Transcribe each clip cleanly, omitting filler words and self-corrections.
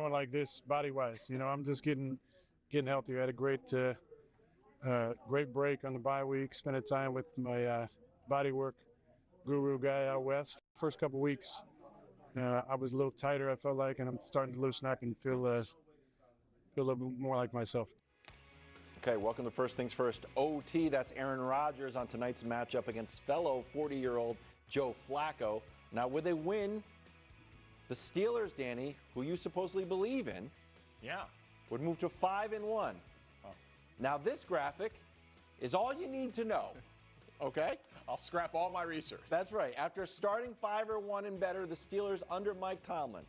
doing like this body-wise. You know, I'm just getting healthier. I had a great break on the bye week. Spending time with my body work guru guy out west. First couple weeks, I was a little tighter. I felt like, and I'm starting to loosen up and feel a little bit more like myself. Okay, welcome to First Things First OT. That's Aaron Rodgers on tonight's matchup against fellow 40-year-old Joe Flacco. Now, with a win, the Steelers, Danny, who you supposedly believe in, would move to 5-1. Oh. Now, this graphic is all you need to know. Okay? I'll scrap all my research. That's right. After starting 5-1 and better, the Steelers under Mike Tomlin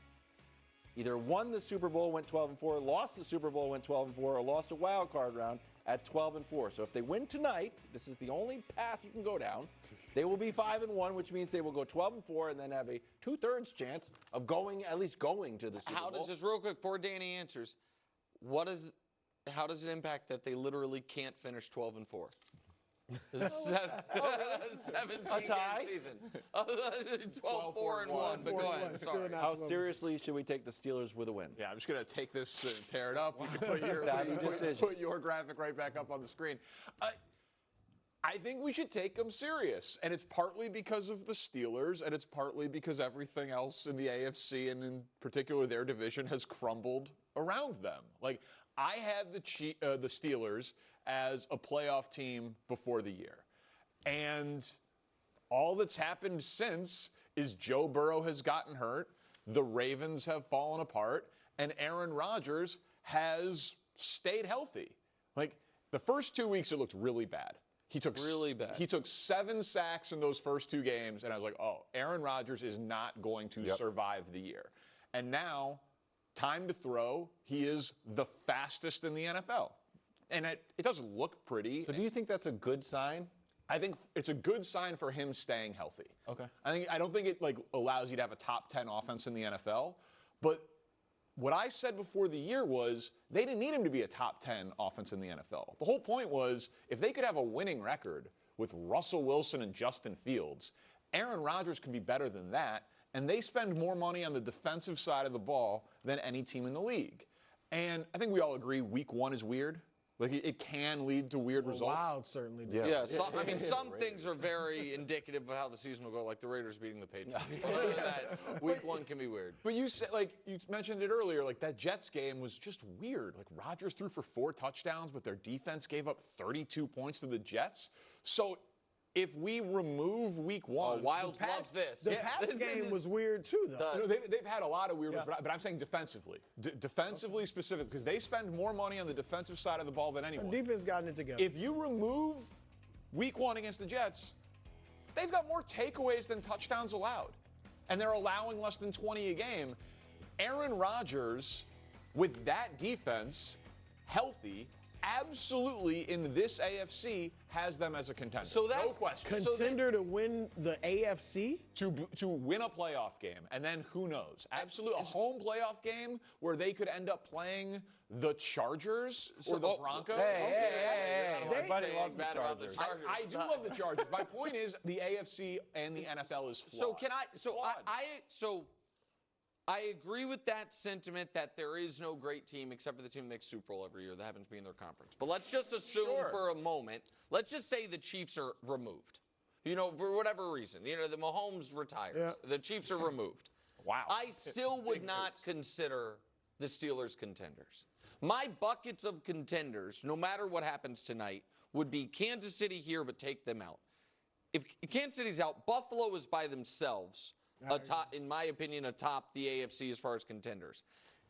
either won the Super Bowl, went 12-4, lost the Super Bowl, went 12-4, or lost a wild card round at 12-4. So if they win tonight, this is the only path you can go down. They will be 5-1, which means they will go 12-4 and then have a 2/3 chance of at least going to the Super Bowl. How does this, real quick, before Danny answers, how does it impact that they literally can't finish 12-4? This is a 17-game season. 12-4-1, but go ahead. Sorry. How seriously should we take the Steelers with a win? Yeah, I'm just going to take this and tear it up. You can put your graphic right back up on the screen. I think we should take them serious. And it's partly because of the Steelers, and it's partly because everything else in the AFC, and in particular their division, has crumbled around them. Like, I had the Steelers as a playoff team before the year. And all that's happened since is Joe Burrow has gotten hurt, the Ravens have fallen apart, and Aaron Rodgers has stayed healthy. Like, the first 2 weeks, it looked really bad. He took 7 sacks in those first 2 games, and I was like, oh, Aaron Rodgers is not going to survive the year. And now, time to throw, he is the fastest in the NFL. And it doesn't look pretty. So do you think that's a good sign? I think it's a good sign for him staying healthy. Okay. I don't think it allows you to have a top 10 offense in the NFL, but what I said before the year was they didn't need him to be a top 10 offense in the NFL. The whole point was if they could have a winning record with Russell Wilson and Justin Fields, Aaron Rodgers could be better than that, and they spend more money on the defensive side of the ball than any team in the league. And I think we all agree week 1 is weird. Like, it can lead to weird results. Wild certainly does. Yeah, some things are very indicative of how the season will go, like the Raiders beating the Patriots. Other than that, week 1 can be weird. But you said, you mentioned it earlier, that Jets game was just weird. Like, Rodgers threw for 4 touchdowns, but their defense gave up 32 points to the Jets. So if we remove week 1, Wilds loves this. The Pats game was weird too, though. They've had a lot of weird ones, but I'm saying defensively. Defensively specific, because they spend more money on the defensive side of the ball than anyone. The defense got it together. If you remove week 1 against the Jets, they've got more takeaways than touchdowns allowed. And they're allowing less than 20 a game. Aaron Rodgers, with that defense, healthy, absolutely in this AFC has them as a contender. So that's no question. Contender to win the AFC? To win a playoff game, and then who knows? Absolutely, a home playoff game where they could end up playing the Chargers or the Broncos. Everybody loves bad about the Chargers. I do love the Chargers. My point is the AFC and the NFL is flawed. I agree with that sentiment that there is no great team except for the team that makes Super Bowl every year that happens to be in their conference. But let's just assume for a moment, let's just say the Chiefs are removed. For whatever reason. The Mahomes retires. Yeah. The Chiefs are removed. Wow. I still would not consider the Steelers contenders. My buckets of contenders, no matter what happens tonight, would be Kansas City here, but take them out. If Kansas City's out, Buffalo is by themselves. In my opinion, atop the AFC as far as contenders.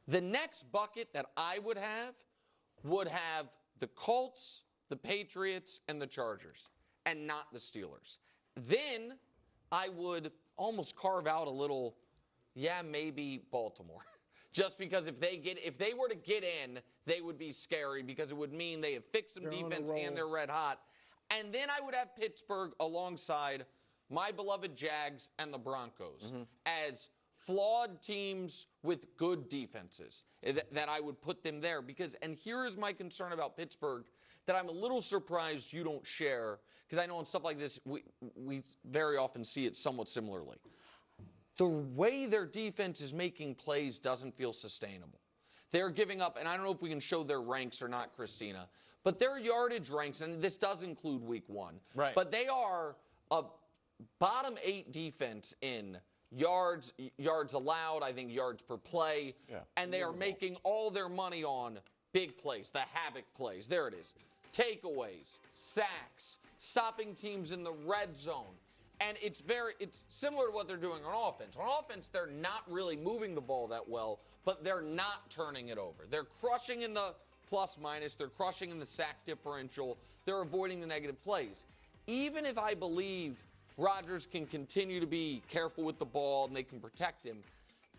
The next bucket that I would have the Colts, the Patriots, and the Chargers, and not the Steelers. Then I would almost carve out a little, maybe Baltimore. Just because if they were to get in, they would be scary because it would mean they have fixed some defense and they're red hot. And then I would have Pittsburgh alongside my beloved Jags and the Broncos as flawed teams with good defenses, that I would put them there. And here is my concern about Pittsburgh that I'm a little surprised you don't share, because I know in stuff like this, we very often see it somewhat similarly. The way their defense is making plays doesn't feel sustainable. they're giving up, and I don't know if we can show their ranks or not, Christina, but their yardage ranks, and this does include week 1, right? But they are a bottom 8 defense in yards allowed, I think yards per play, and they are making all their money on big plays, the havoc plays. There it is. Takeaways, sacks, stopping teams in the red zone. And it's similar to what they're doing on offense. On offense, they're not really moving the ball that well, but they're not turning it over. They're crushing in the plus minus, they're crushing in the sack differential, they're avoiding the negative plays. Even if I believe Rodgers can continue to be careful with the ball and they can protect him,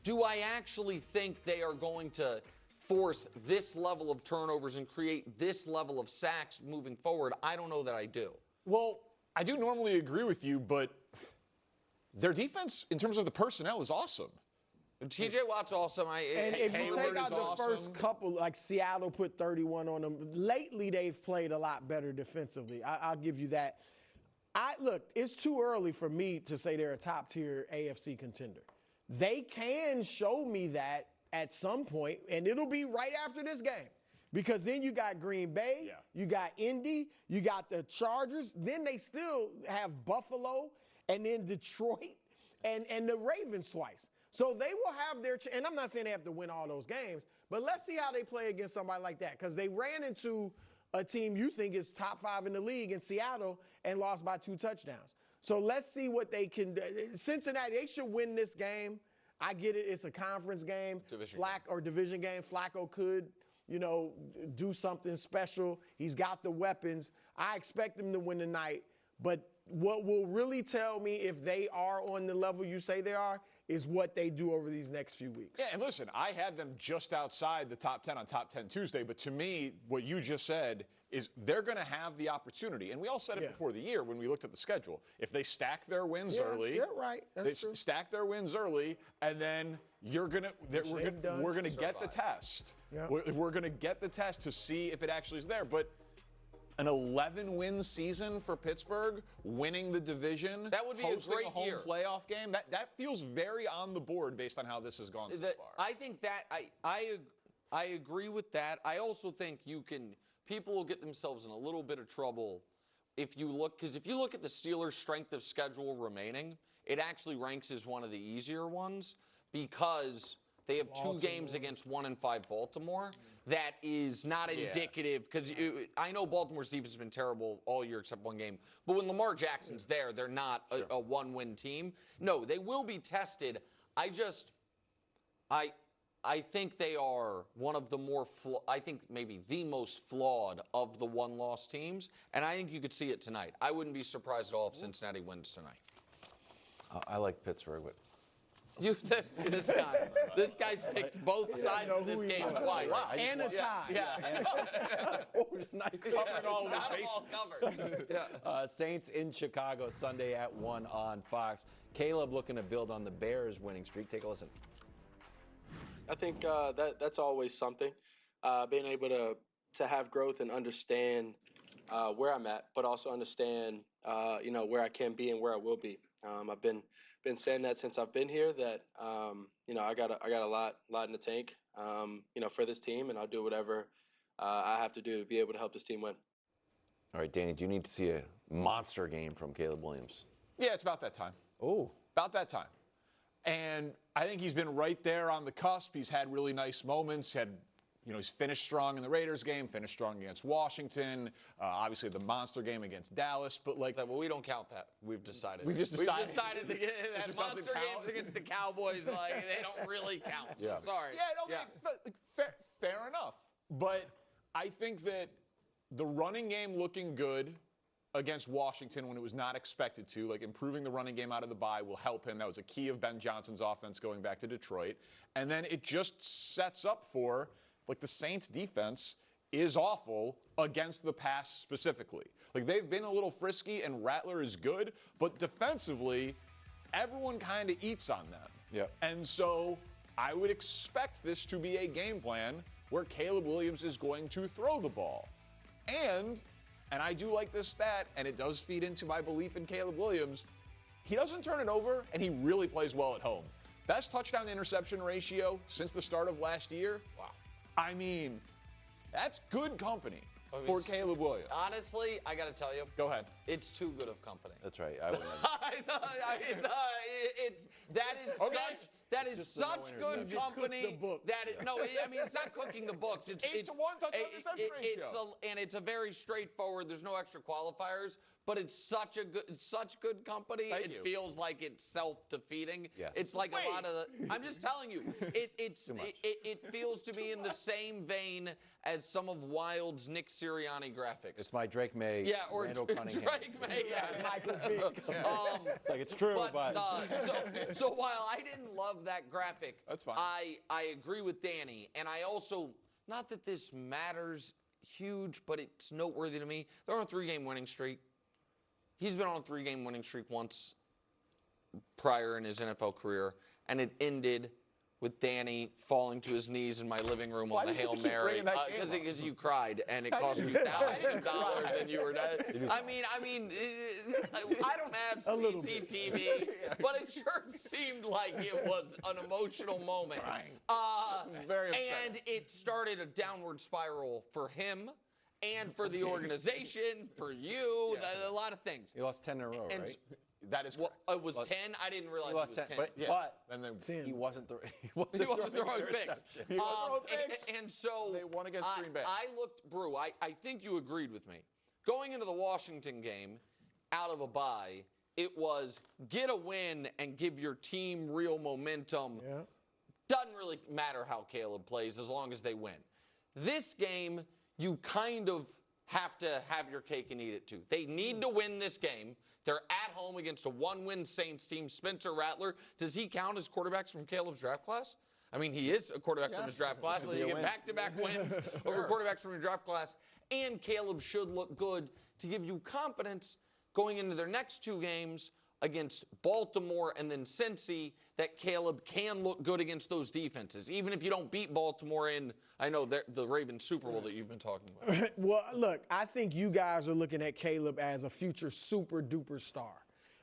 do I actually think they are going to force this level of turnovers and create this level of sacks moving forward? I don't know that I do. Well, I do normally agree with you, but their defense, in terms of the personnel, is awesome. TJ Watt's awesome. And if you take out the first couple, like Seattle put 31 on them, lately they've played a lot better defensively. I'll give you that. Look, it's too early for me to say they're a top-tier AFC contender. They can show me that at some point, and it'll be right after this game. Because then you got Green Bay, you got Indy, you got the Chargers. Then they still have Buffalo and then Detroit and the Ravens twice. So they will have their and I'm not saying they have to win all those games, but let's see how they play against somebody like that. Because they ran into a team you think is top 5 in the league in Seattle and lost by 2 touchdowns. So let's see what they can do. Cincinnati, they should win this game. I get it. It's a conference game. Division game. Flacco could, do something special. He's got the weapons. I expect him to win tonight. But what will really tell me if they are on the level you say they are is what they do over these next few weeks. Yeah, and listen, I had them just outside the top 10 on Top 10 Tuesday, but to me, what you just said is they're going to have the opportunity, and we all said it before the year when we looked at the schedule. If they stack their wins early, you're right. That's true. Stack their wins early, and then we're gonna get the test. Yeah. We're gonna get the test to see if it actually is there. But an 11-win season for Pittsburgh, winning the division, that would be hosting a great home year. Playoff game. That feels very on the board based on how this has gone so far. I think that I agree with that. I also think people will get themselves in a little bit of trouble if you look at the Steelers' strength of schedule remaining, it actually ranks as one of the easier ones because they have 2 games against 1-5 Baltimore. That is not indicative because I know Baltimore's defense has been terrible all year except 1 game. But when Lamar Jackson's there, they're not a 1-win team. No, they will be tested. I think they are one of the more, I think maybe the most flawed of the 1-loss teams. And I think you could see it tonight. I wouldn't be surprised at all if Cincinnati wins tonight. I like Pittsburgh, but This guy's picked both sides of this game twice. And a tie. Covering all the bases. Saints in Chicago Sunday at 1 on Fox. Caleb looking to build on the Bears' winning streak. Take a listen. I think that's always something. Being able to have growth and understand where I'm at, but also understand where I can be and where I will be. I've been saying that since I've been here that I got a lot in the tank for this team, and I'll do whatever I have to do to be able to help this team win. All right, Danny, do you need to see a monster game from Caleb Williams? Yeah, it's about that time. Oh, about that time. And I think he's been right there on the cusp. He's had really nice moments. He's finished strong in the Raiders game, finished strong against Washington, obviously the monster game against Dallas. But well, we don't count that. We've decided. We've decided that monster games against the Cowboys, they don't really count. So sorry. Fair enough. But I think that the running game looking good against Washington when it was not expected to, improving the running game out of the bye will help him. That was a key of Ben Johnson's offense going back to Detroit. And then it just sets up for, the Saints defense is awful against the pass specifically. They've been a little frisky and Rattler is good, but defensively, everyone kind of eats on them. Yeah. And so I would expect this to be a game plan where Caleb Williams is going to throw the ball. And I do like this stat, and it does feed into my belief in Caleb Williams. He doesn't turn it over, and he really plays well at home. Best touchdown to interception ratio since the start of last year. Wow. I mean, that's good company for Caleb Williams. Honestly, I got to tell you. Go ahead. It's too good of company. That's right. I wouldn't. That is such good company. I mean, it's not cooking the books. It's 8 to 1 touchdown interception ratio. And it's a very straightforward. There's no extra qualifiers, but it's such good company. It feels like it's self-defeating. Yes. It's like a lot of I'm just telling you. It feels to me in the same vein as some of Wild's Nick Sirianni graphics. It's my Drake May. Yeah, or Randall Cunningham. Drake May. Yeah, Michael Vick. It's like, it's true, but. So while I didn't love that graphic, That's fine. I agree with Danny, and I also, not that this matters huge, but it's noteworthy to me. They're on a 3-game winning streak. He's been on a 3-game winning streak once prior in his NFL career, and it ended with Danny falling to his knees in my living room on the Hail Mary because you cried and it cost you thousands of dollars and you were dead. I mean, I don't have CCTV, but it sure seemed like it was an emotional moment. Very upsetting. And it started a downward spiral for him and for the organization, for you, a lot of things. He lost 10 in a row, right? That is correct. It was 10? I didn't realize it was 10. But and then he wasn't throwing picks. And so they won against Green Bay. I looked, Brew, I think you agreed with me. Going into the Washington game, out of a bye, it was get a win and give your team real momentum. Yeah. Doesn't really matter how Caleb plays as long as they win. This game, you kind of have to have your cake and eat it too. They need to win this game. They're at home against a 1-win Saints team. Spencer Rattler, does he count as quarterbacks from Caleb's draft class? I mean, he is a quarterback from his draft class. They get back-to-back wins over quarterbacks from your draft class. And Caleb should look good to give you confidence going into their next 2 games against Baltimore and then Cincy, that Caleb can look good against those defenses, even if you don't beat Baltimore in, I know, the Ravens Super Bowl that you've been talking about. Well, look, I think you guys are looking at Caleb as a future super-duper star.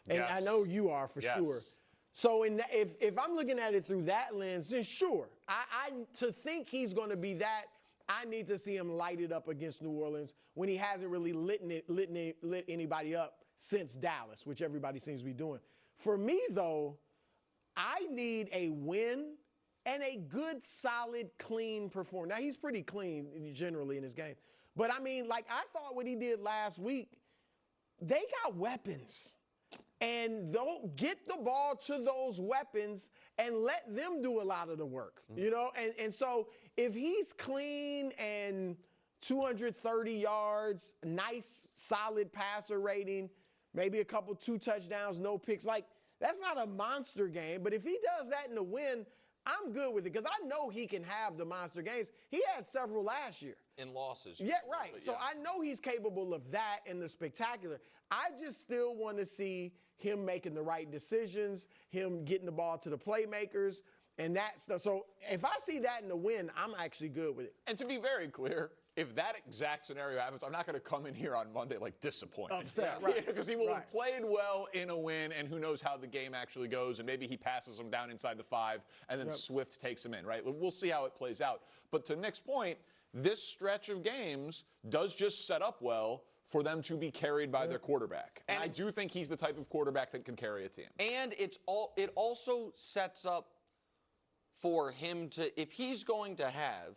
And I know you are for sure. So if I'm looking at it through that lens, then sure. To think he's going to be that, I need to see him light it up against New Orleans when he hasn't really lit anybody up since Dallas, which everybody seems to be doing. For me, though, I need a win and a good, solid, clean performance. Now, he's pretty clean generally in his game. But, I mean, like, I thought what he did last week, they got weapons. And they'll get the ball to those weapons and let them do a lot of the work, you know? And so if he's clean and 230 yards, nice, solid passer rating, maybe a couple 2 touchdowns, no picks, like, that's not a monster game. But if he does that in the win, I'm good with it because I know he can have the monster games. He had several last year. In losses. Yeah, right. So I know he's capable of that and the spectacular. I just still want to see him making the right decisions, him getting the ball to the playmakers, and that stuff. So if I see that in the win, I'm actually good with it. And to be very clear, if that exact scenario happens, I'm not going to come in here on Monday like disappointed. Upset, right. Because he will have played well in a win, and who knows how the game actually goes, and maybe he passes him down inside the 5, and then Swift takes him in, right? We'll see how it plays out. But to Nick's point, this stretch of games does just set up well for them to be carried by their quarterback. And I do think he's the type of quarterback that can carry a team. And it also sets up for him to, if he's going to have